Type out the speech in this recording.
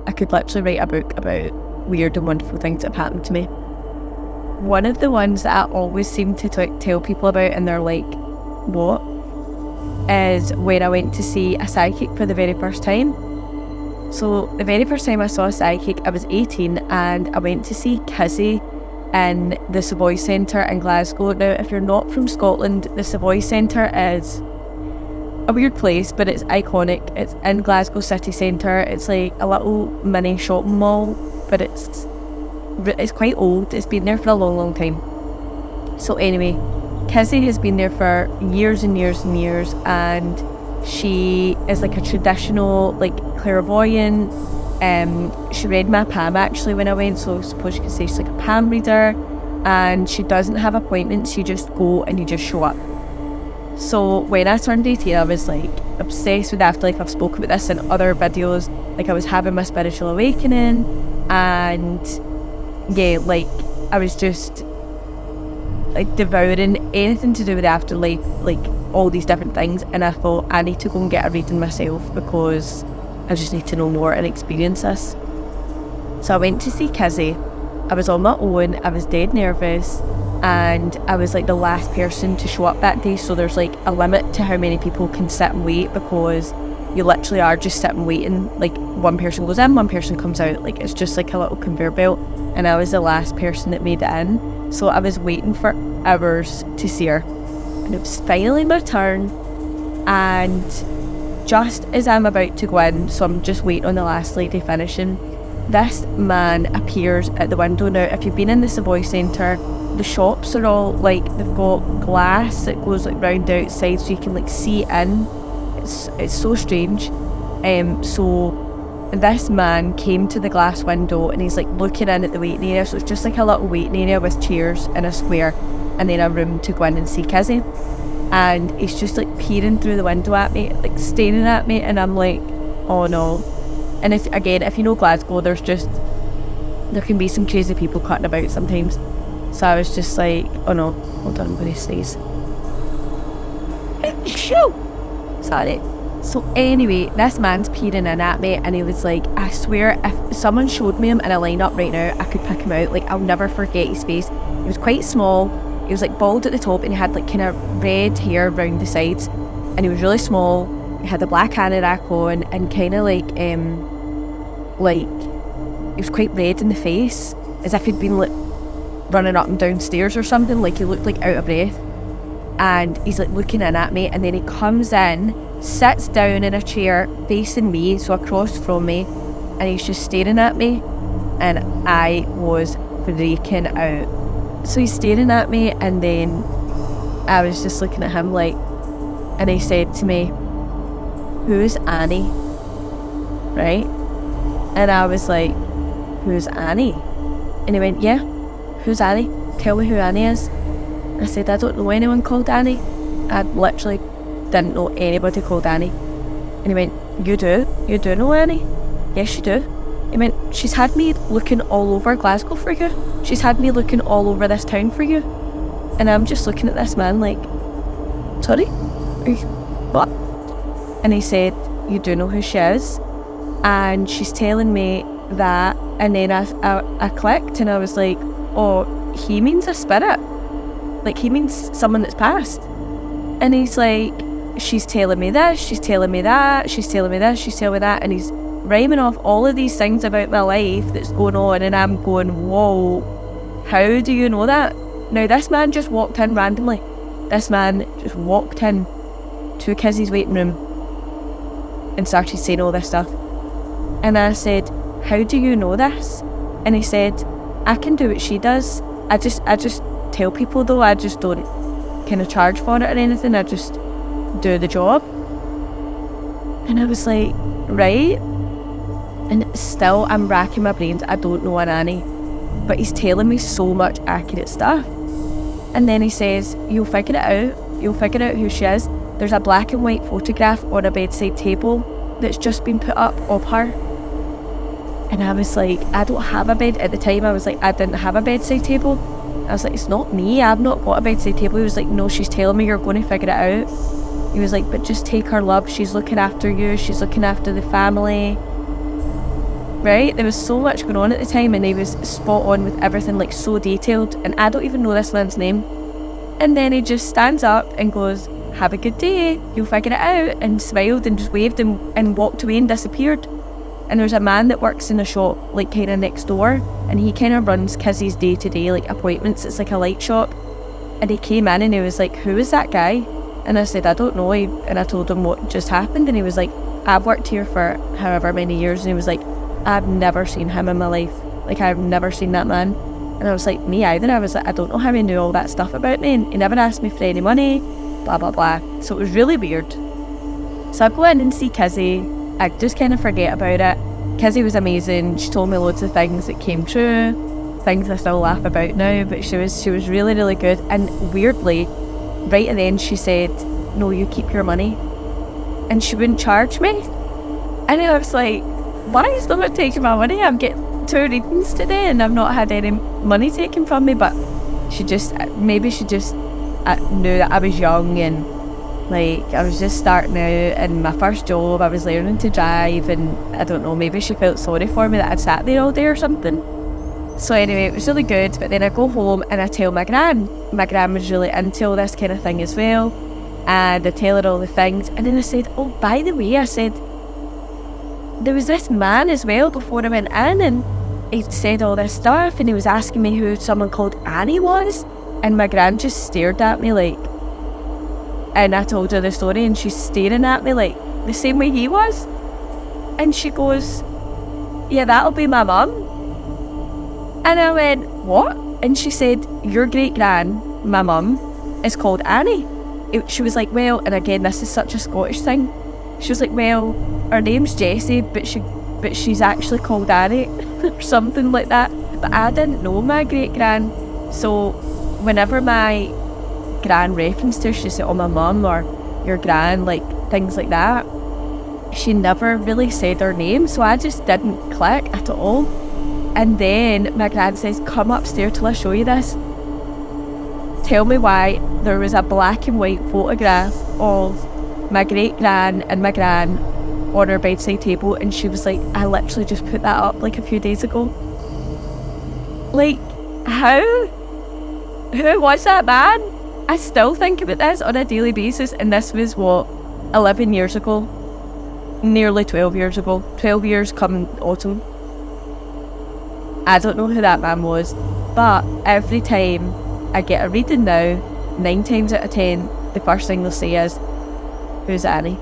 I could literally write a book about weird and wonderful things that have happened to me. One of the ones that I always seem to tell people about and they're like, what? Is when I went to see a psychic for the very first time. So the very first time I saw a psychic, I was 18 and I went to see Kizzy in the Savoy Centre in Glasgow. Now, if you're not from Scotland, the Savoy Centre is a weird place, but it's iconic. It's in Glasgow city centre. It's like a little mini shopping mall, but it's quite old. It's been there for a long, long time. So anyway, Kizzy has been there for years and years and years, and she is like a traditional, like, clairvoyant. She read my palm actually when I went, so I suppose you could say she's like a palm reader, and she doesn't have appointments. You just go and you just show up. So when I turned 18, I was like obsessed with afterlife. I've spoken about this in other videos. Like, I was having my spiritual awakening, and yeah, like, I was just like devouring anything to do with the afterlife, like all these different things. And I thought, I need to go and get a reading myself because I just need to know more and experience this. So I went to see Kizzy. I was on my own. I was dead nervous, and I was like the last person to show up that day. So there's like a limit to how many people can sit and wait, because you literally are just sitting waiting. Like, one person goes in, one person comes out. Like, it's just like a little conveyor belt. And I was the last person that made it in. So I was waiting for hours to see her. And it was finally my turn. And just as I'm about to go in, so I'm just waiting on the last lady finishing, this man appears at the window. Now, if you've been in the Savoy Centre, the shops are all like, they've got glass that goes like round outside so you can like see in. It's so strange. So this man came to the glass window and he's like looking in at the waiting area. So it's just like a little waiting area with chairs in a square, and then a room to go in and see Kizzy. And he's just like peering through the window at me, like staring at me, and I'm like, oh no. And if you know Glasgow, there can be some crazy people cutting about sometimes. So I was just like, oh no, hold on, I'm going to sneeze. Shoo! Sorry. So anyway, this man's peering in at me, and he was like, I swear, if someone showed me him in a lineup right now, I could pick him out. Like, I'll never forget his face. He was quite small. He was like bald at the top, and he had like kind of red hair round the sides, and he was really small. He had a black anorak on, and kind of like he was quite red in the face, as if he'd been like running up and down stairs or something. Like, he looked like out of breath. And he's like looking in at me, and then he comes in, sits down in a chair facing me, so across from me, and he's just staring at me, and I was freaking out. So he's staring at me, and then I was just looking at him like, and he said to me, who's Annie? Right? And I was like, who's Annie? And he went, yeah, who's Annie? Tell me who Annie is. I said, I don't know anyone called Annie. I literally didn't know anybody called Annie. And he went, you do? You do know Annie? Yes, you do. He went, she's had me looking all over Glasgow for you. She's had me looking all over this town for you. And I'm just looking at this man like, sorry? What? And he said, you do know who she is? And she's telling me that. And then I clicked, and I was like, oh, he means a spirit. Like, he means someone that's passed. And he's like, she's telling me this, she's telling me that, she's telling me this, she's telling me that. And he's rhyming off all of these things about my life that's going on. And I'm going, whoa, how do you know that? Now, this man just walked in randomly. This man just walked in to Kizzy's waiting room and started saying all this stuff. And I said, how do you know this? And he said, I can do what she does. I just tell people, though. I just don't kind of charge for it or anything. I just do the job. And I was like, right. And still, I'm racking my brains. I don't know an Annie, but he's telling me so much accurate stuff. And then he says, you'll figure it out. You'll figure out who she is. There's a black and white photograph on a bedside table that's just been put up of her. And I was like, I don't have a bed. At the time, I was like, I didn't have a bedside table. I was like, it's not me, I've not got a bedside table. He was like, no, she's telling me you're going to figure it out. He was like, but just take her, love. She's looking after you. She's looking after the family. right? There was so much going on at the time, and he was spot on with everything, like so detailed, and I don't even know this man's name. And then he just stands up and goes, "Have a good day, you'll figure it out," and smiled and just waved and walked away and disappeared. And there's a man that works in a shop, like kind of next door, and he kind of runs Kizzy's day-to-day like appointments. It's like a light shop. And he came in and he was like, "Who is that guy?" And I said, "I don't know." And I told him what just happened, and he was like, "I've worked here for however many years," and he was like, "I've never seen him in my life. Like, I've never seen that man." And I was like, "Me either." I was like, "I don't know how he knew all that stuff about me, and he never asked me for any money, blah blah blah." So it was really weird. So I go in and see Kizzy. I just kind of forget about it. Kizzy was amazing. She told me loads of things that came true, things I still laugh about now, but she was really, really good. And weirdly, right at the end she said, "No, you keep your money." And she wouldn't charge me. And I was like, why is someone taking my money? I'm getting 2 readings today and I've not had any money taken from me. But maybe she just knew that I was young, and like I was just starting out in my first job. I was learning to drive, and I don't know, maybe she felt sorry for me that I'd sat there all day or something. So anyway, it was really good. But then I go home and I tell my gran. My gran was really into all this kind of thing as well, and I tell her all the things. And then I said, "Oh, by the way," I said, "there was this man as well before I went in, and he said all this stuff, and he was asking me who someone called Annie was." And my gran just stared at me like, and I told her the story, and she's staring at me like the same way he was. And she goes, "Yeah, that'll be my mum." And I went, "What?" And she said, "Your great gran, my mum, is called Annie." She was like, "Well," and again, this is such a Scottish thing. She was like, "Well, her name's Jessie, but she's actually called Annie," or something like that. But I didn't know my great gran, so whenever my gran referenced her, she said, "Oh, my mum," or "your gran," like things like that. She never really said her name, so I just didn't click at all. And then my gran says, "Come upstairs till I show you this." Tell me why there was a black and white photograph of my great gran and my gran on her bedside table, and she was like, "I literally just put that up like a few days ago." Like, how? Who was that man? I still think about this on a daily basis, and this was what, 11 years ago? Nearly 12 years ago. 12 years come autumn. I don't know who that man was, but every time I get a reading now, 9 times out of 10, the first thing they'll say is, "Who's Annie?"